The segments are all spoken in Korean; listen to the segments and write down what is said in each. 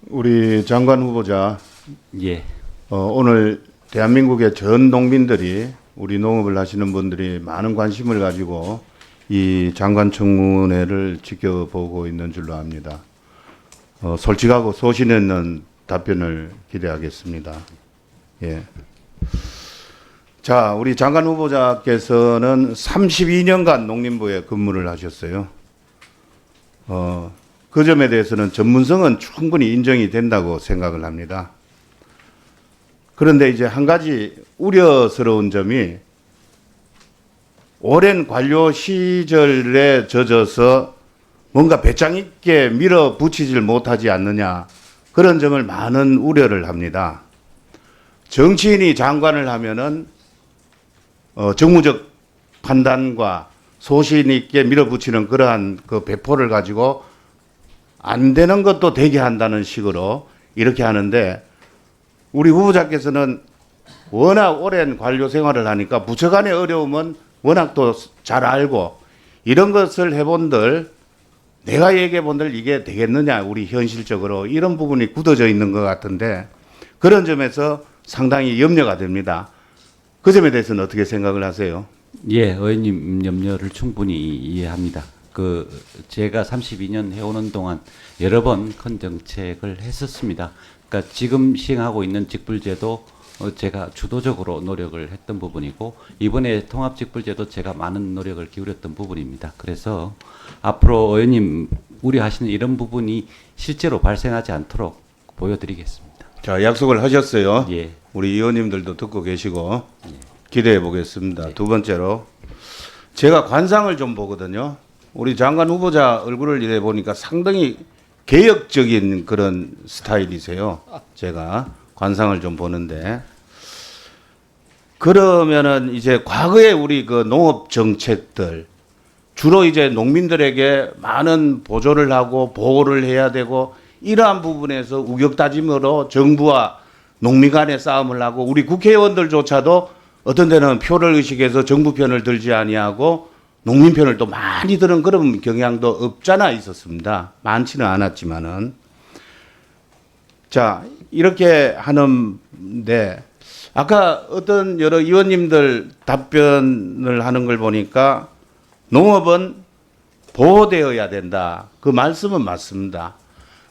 우리 장관 후보자, 예, 오늘 대한민국의 전 농민들이 우리 농업을 하시는 분들이 많은 관심을 가지고 이 장관 청문회를 지켜보고 있는 줄로 압니다. 솔직하고 소신 있는 답변을 기대하겠습니다. 예. 자, 우리 장관 후보자께서는 32년간 농림부에 근무를 하셨어요. 그 점에 대해서는 전문성은 충분히 인정이 된다고 생각을 합니다. 그런데 이제 한 가지 우려스러운 점이 오랜 관료 시절에 젖어서 뭔가 배짱 있게 밀어붙이질 못하지 않느냐, 그런 점을 많은 우려를 합니다. 정치인이 장관을 하면은 정무적 판단과 소신 있게 밀어붙이는 그러한 그 배포를 가지고 안 되는 것도 되게 한다는 식으로 이렇게 하는데, 우리 후보자께서는 워낙 오랜 관료 생활을 하니까 부처 간의 어려움은 워낙 또 잘 알고, 이런 것을 해본들, 내가 얘기해 본들 이게 되겠느냐, 우리 현실적으로 이런 부분이 굳어져 있는 것 같은데, 그런 점에서 상당히 염려가 됩니다. 그 점에 대해서는 어떻게 생각을 하세요? 예, 의원님 염려를 충분히 이해합니다. 제가 32년 해오는 동안 여러 번 큰 정책을 했었습니다. 그러니까 지금 시행하고 있는 직불제도 제가 주도적으로 노력을 했던 부분이고, 이번에 통합직불제도 제가 많은 노력을 기울였던 부분입니다. 그래서 앞으로 의원님 우려하시는 이런 부분이 실제로 발생하지 않도록 보여드리겠습니다. 자, 약속을 하셨어요. 예. 우리 의원님들도 듣고 계시고 기대해 보겠습니다. 네. 두 번째로, 제가 관상을 좀 보거든요. 우리 장관 후보자 얼굴을 이래 보니까 상당히 개혁적인 그런 스타일이세요. 제가 관상을 좀 보는데, 그러면은 이제 과거에 우리 그 농업 정책들 주로 이제 농민들에게 많은 보조를 하고 보호를 해야 되고, 이러한 부분에서 우격다짐으로 정부와 농민 간의 싸움을 하고, 우리 국회의원들조차도 어떤 데는 표를 의식해서 정부 편을 들지 아니하고 농민 편을 또 많이 드는 그런 경향도 없잖아 있었습니다. 많지는 않았지만은. 자, 이렇게 하는데, 아까 어떤 여러 의원님들 답변을 하는 걸 보니까 농업은 보호되어야 된다, 그 말씀은 맞습니다.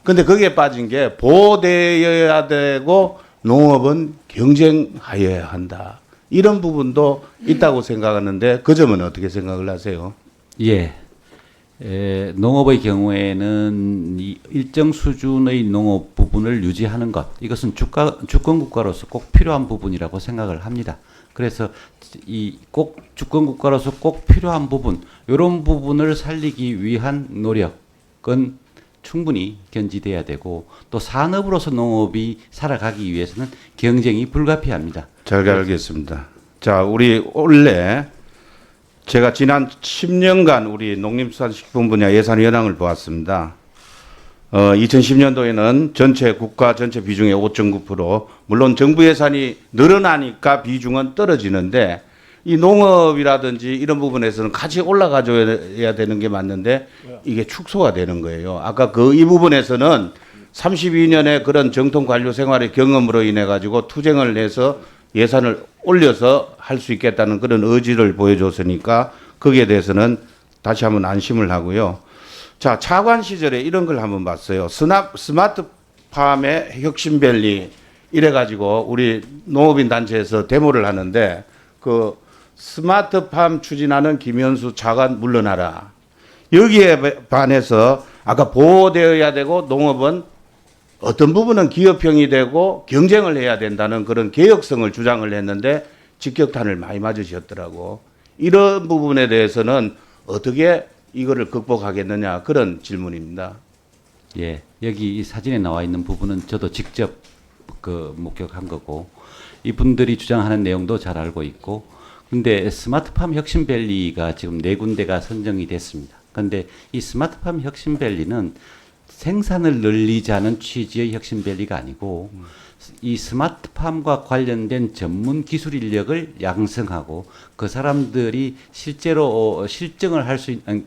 근데 거기에 빠진 게 보호되어야 되고 농업은 경쟁하여야 한다, 이런 부분도 있다고 생각하는데, 그 점은 어떻게 생각을 하세요? 예. 농업의 경우에는 일정 수준의 농업 부분을 유지하는 것, 이것은 주권 국가로서 꼭 필요한 부분이라고 생각을 합니다. 그래서 이 꼭 주권 국가로서 꼭 필요한 부분, 이런 부분을 살리기 위한 노력은 충분히 견지돼야 되고, 또 산업으로서 농업이 살아가기 위해서는 경쟁이 불가피합니다. 잘 알겠습니다. 자, 우리 원래 제가 지난 10년간 우리 농림수산식품 분야 예산 현황을 보았습니다. 2010년도에는 국가 전체 비중의 5.9%, 물론 정부 예산이 늘어나니까 비중은 떨어지는데, 이 농업이라든지 이런 부분에서는 같이 올라가줘야 되는 게 맞는데 이게 축소가 되는 거예요. 아까 이 부분에서는 32년의 그런 정통 관료 생활의 경험으로 인해 가지고 투쟁을 해서 예산을 올려서 할 수 있겠다는 그런 의지를 보여줬으니까 거기에 대해서는 다시 한번 안심을 하고요. 자, 차관 시절에 이런 걸 한번 봤어요. 스마트팜의 혁신밸리 이래가지고 우리 농업인 단체에서 데모를 하는데, 그 스마트팜 추진하는 김현수 차관 물러나라, 여기에 반해서 아까 보호되어야 되고 농업은 어떤 부분은 기업형이 되고 경쟁을 해야 된다는 그런 개혁성을 주장을 했는데 직격탄을 많이 맞으셨더라고. 이런 부분에 대해서는 어떻게 이거를 극복하겠느냐, 그런 질문입니다. 예, 여기 이 사진에 나와 있는 부분은 저도 직접 목격한 거고, 이분들이 주장하는 내용도 잘 알고 있고, 근데 스마트팜 혁신밸리가 지금 4군데가 선정이 됐습니다. 근데 이 스마트팜 혁신밸리는 생산을 늘리자는 취지의 혁신밸리가 아니고, 이 스마트팜과 관련된 전문 기술 인력을 양성하고 그 사람들이 실제로 실증을 할 수 있는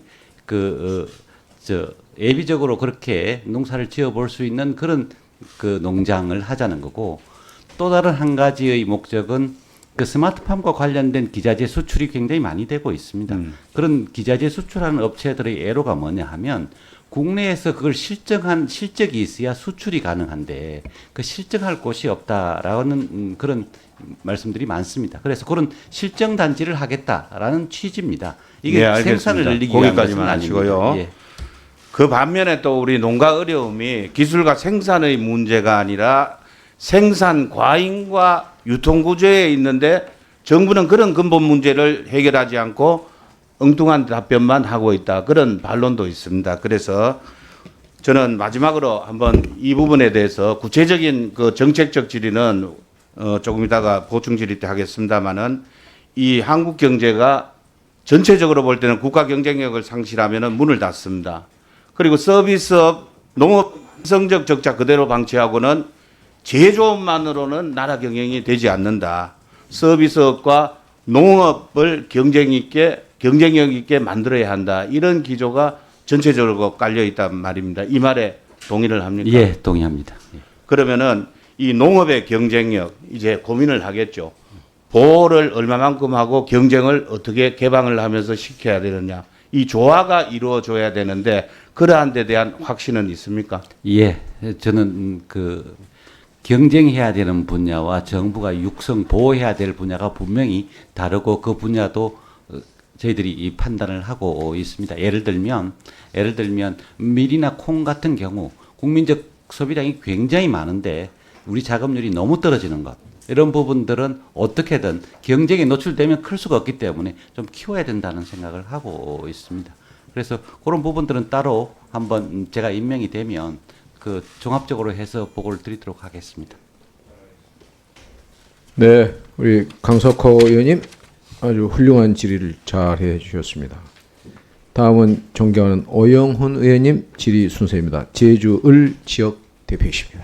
예비적으로 그렇게 농사를 지어볼 수 있는 그런 그 농장을 하자는 거고, 또 다른 한 가지의 목적은 그 스마트팜과 관련된 기자재 수출이 굉장히 많이 되고 있습니다. 그런 기자재 수출하는 업체들의 애로가 뭐냐 하면 국내에서 그걸 실증한 실적이 있어야 수출이 가능한데 그 실증할 곳이 없다라는 그런 말씀들이 많습니다. 그래서 그런 실증 단지를 하겠다라는 취지입니다. 이게 네, 알겠습니다. 생산을 늘리기 위한 거기까지만 것은 하시고요. 아닙니다. 예. 그 반면에 또 우리 농가 어려움이 기술과 생산의 문제가 아니라 생산 과잉과 유통 구조에 있는데 정부는 그런 근본 문제를 해결하지 않고 엉뚱한 답변만 하고 있다. 그런 반론도 있습니다. 그래서 저는 마지막으로 한번 이 부분에 대해서 구체적인 그 정책적 질의는 조금 이따가 보충 질의 때 하겠습니다만은 이 한국 경제가 전체적으로 볼 때는 국가 경쟁력을 상실하면은 문을 닫습니다. 그리고 서비스업, 농업 성적 적자 그대로 방치하고는 제조업만으로는 나라 경영이 되지 않는다. 서비스업과 농업을 경쟁력 있게 만들어야 한다. 이런 기조가 전체적으로 깔려 있단 말입니다. 이 말에 동의를 합니까? 예, 동의합니다. 예. 그러면은 이 농업의 경쟁력 이제 고민을 하겠죠. 보호를 얼마만큼 하고 경쟁을 어떻게 개방을 하면서 시켜야 되느냐. 이 조화가 이루어져야 되는데 그러한 데 대한 확신은 있습니까? 예, 저는 그 경쟁해야 되는 분야와 정부가 육성 보호해야 될 분야가 분명히 다르고 그 분야도 저희들이 이 판단을 하고 있습니다. 예를 들면 밀이나 콩 같은 경우 국민적 소비량이 굉장히 많은데 우리 자급률이 너무 떨어지는 것. 이런 부분들은 어떻게든 경쟁에 노출되면 클 수가 없기 때문에 좀 키워야 된다는 생각을 하고 있습니다. 그래서 그런 부분들은 따로 한번 제가 임명이 되면 그 종합적으로 해서 보고를 드리도록 하겠습니다. 네, 우리 강석호 의원님 아주 훌륭한 질의를 잘 해주셨습니다. 다음은 존경하는 오영훈 의원님 질의 순서입니다. 제주 을 지역 대표이십니다.